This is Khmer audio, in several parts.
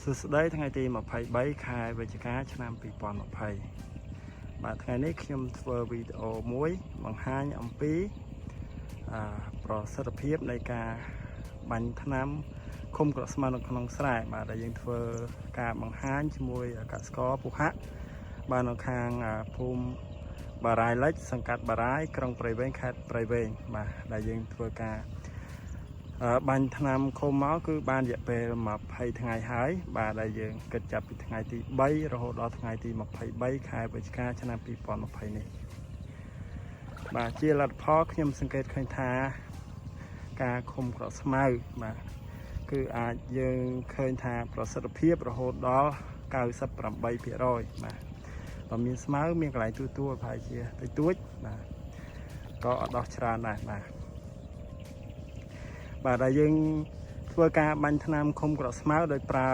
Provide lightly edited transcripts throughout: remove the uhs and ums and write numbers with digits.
សួស្តីថ្ងៃទី23ខែវិច្ឆិកាឆ្នាំ2020បាទថ្ងៃនេះខ្ញុំធ្វើវីដេអូមួយបង្ហាញអំពីប្រសិទ្ធភាពនៃការបាញ់ថ្នាំឃុំក្រស្មៅនៅក្នុងស្រែបាទដែលយើងធ្វើការបង្ហាញជាមួយកសិករពុហៈបាទនៅខាងភូមិបារាយលិចសង្កាត់បារាយក្រុងព្រៃវែងខេត្តព្រៃវែងបាទដែលយើងធ្វើការបាញ់ថ្នាំឃុំមកគឺបានរយៈពេល20ថ្ងៃហើយបាទដែលយើងគិតចាប់ពីថ្ងៃទី3រហូតដល់ថ្ងៃទី23ខែវិច្ឆិកាឆ្នាំ2020នេះបាទជាលទ្ធផលខ្ញុំសង្កេតឃើញថាការឃុំក្រស្មៅបាទគឺអាចយើងឃើញថាប្រសិទ្ធភាពរហូតដល់ 98% បាទបើមានស្មៅមានកន្លែងទូប្រហែលជាតិចតួចបាទក៏អត់ដោះច្រើនដែរបាទដែលយើងធ្វើការបាញ់ថ្នាំឃុំក្រស្មៅដោយប្រើ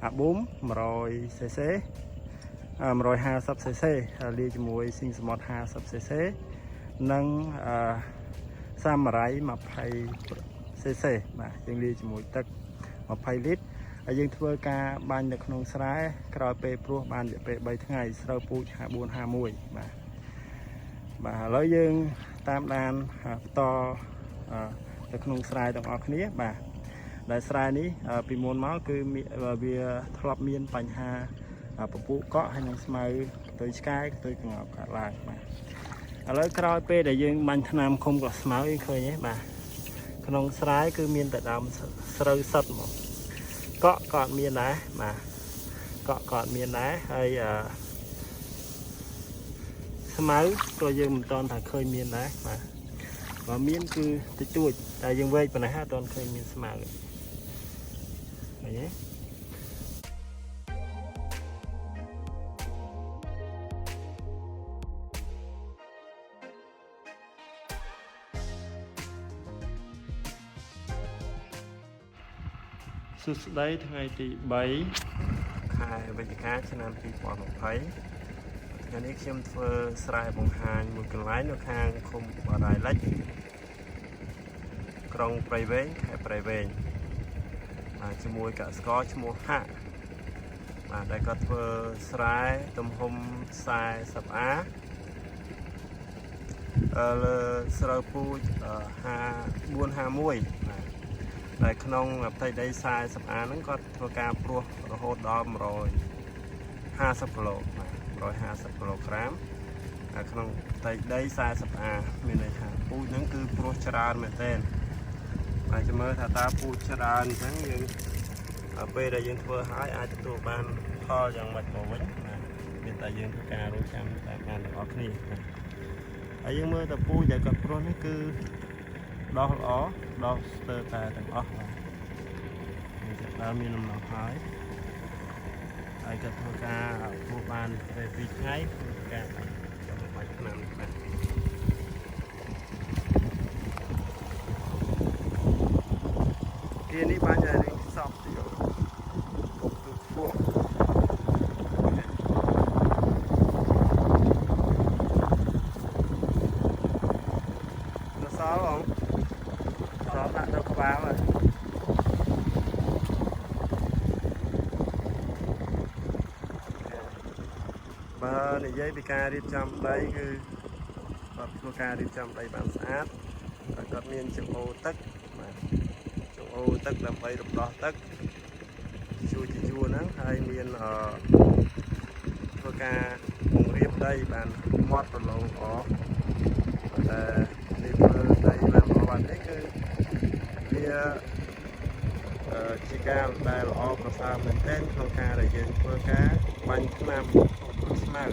អាប៊ូម 100cc 150cc លាយជាមួយស៊ីងសមុទ្រ 50cc និងសាមរ៉ៃ 20cc បាទយើងលាយជាមួយទឹក20លីត្រហើយយើងធ្វើការបាញ់នៅក្នុងស្រែក្រោយពេលព្រោះបានរយៈពេល3ថ្ងៃស្រូវពូជ 5451 បាទឥឡូវយើងតាមដានបន្តនៅក្នុងស្រែទាំងអស់គ្នាបាទដែលស្រែនេះពីមុនមកគឺវាធ្លាប់មានបញ្ហាពពុះកក់ហើយនឹងស្មៅផ្ទុយឆ្កែផ្ទុយក្ងោកកើតឡើងបាទឥឡូវក្រោយពេលដែលយើងបាញ់ថ្នាំឃុំក្រស្មៅឃើញទេបាទក្នុងស្រែគឺមានតែដើមស្រូវសុទ្ធមកកក់ក៏អត់មានដែរបាទកក់ក៏អត់មានដែរហើយស្មៅក៏យើងមិនទាន់ថាឃើញមានដែរបាទបើមានគឺតិចតួចតែយើងវែកប៉ុណ្ណេះអត់ទាន់ឃើញមានស្មៅឃើញទេសួស្តីថ្ងៃទី3ខែវិច្ឆិកាឆ្នាំ2020ថ្ងៃនេះខ្ញុំធ្វើស្រែបង្ហាញមួយកន្លែងនៅខាងឃុំបារាយលិចក្រុងព្រៃវែងខេត្តព្រៃវែងបាទជាមួយកសិករឈ្មោះហាក់បាទដែលគាត់ធ្វើស្រែទំហំ40អាលើស្រូវពូជ5451បាទដែលក្នុងផ្ទៃដី40អាហ្នឹងគាត់ធ្វើការព្រោះរហូតដល់150គីឡូបាទ150គីឡូក្រាមក្នុងផ្ទៃដី40អាមានន័យថាពូជហ្នឹងគឺព្រោះច្រើនមែនទែនបាទចាំមើលថាតើពូជច្រើនអញ្ចឹងយើងពេលដែលយើងធ្វើហើយអាចទទួលបានផលយ៉ាងម៉េចមកវិញបាទមានតែយើងធ្វើការរកចាំតាមបានទាំងអស់គ្នាហើយយើងមើលតែពូជដែលគាត់ព្រោះនេះគឺដោះល្អដោះស្ទើរតែទាំងអស់បាទយើងមានដំណោះហើយក៏ធ្វើការព្រោះបានពេល2ថ្ងៃធ្វើការបាញ់ថ្នាំបាទគេនេះបាញ់ឲ្យរៀងសពទៀតពុកទូពោះទៅសល់បងសល់ដាក់ទៅក្បាលហើយបើនិយាយពីការរៀបចំដីគឺបាទធ្វើការរៀបចំដីបានស្អាតហើយគាត់មានចង្អូរទឹកបាទចង្អូរទឹកដើម្បីរំដោះទឹកជួយហ្នឹងហើយមានធ្វើការពង្រៀបដីបានមាត់ប្រឡងល្អតែនេះធ្វើដីបានល្អបែបនេះគឺវាជាការដែលល្អប្រសើរមែនទែនក្នុងការដែលយើងធ្វើការបាញ់ថ្នាំស្មៅ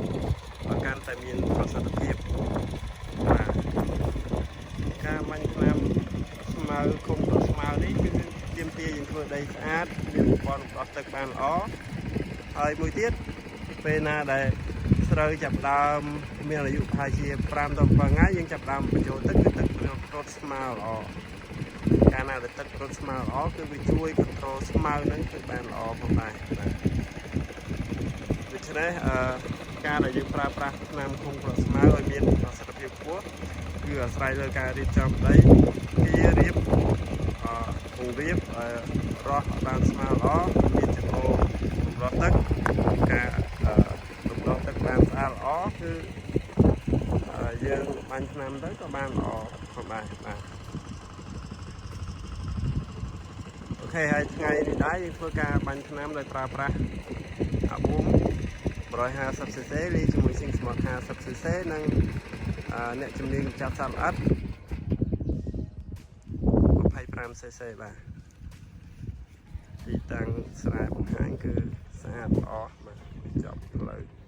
បើកាន់តែមានប្រសិទ្ធភាពបាទការបាញ់ថ្នាំស្មៅឃុំក្រស្មៅនេះគឺទាមទារយើងធ្វើដីស្អាតមានប្រព័ន្ធរំដោះទឹកបានល្អហើយមួយទៀតពេលណាដែលស្រូវចាប់ដើមមានអាយុប្រហែលជា5ដល់7ថ្ងៃយើងចាប់ដើមបញ្ចូលទឹកគឺទឹករត់ស្មៅល្អកាលណាដែលទឹករត់ស្មៅល្អគឺវាជួយcontrolស្មៅហ្នឹងគឺបានល្អផងដែរបាទដូច្នេះការដែលយើងប្រើប្រាស់ថ្នាំឃុំក្រស្មៅឲ្យមានប្រសិទ្ធភាពខ្ពស់គឺអាស្រ័យលើការរៀបចំដីគេរៀប ពងវាបរស់បានស្មើល្អមានចំនួនរស់ទឹកការរំដោះទឹកបានស្អាតល្អគឺយើងបាញ់ថ្នាំទៅក៏បានល្អផងដែរបាទអូខេហើយថ្ងៃនេះដែរយើងធ្វើការបាញ់ថ្នាំដោយប្រើប្រាស់អាប៊ូម 150cc លាយជាមួយស៊ីងស្មត 50cc និងអ្នកជំនាញកម្ចាត់សត្វល្អិត 25cc បាទទីតាំងស្រែបង្ហាញគឺស្អាតល្អបាទចប់ផ្លូវ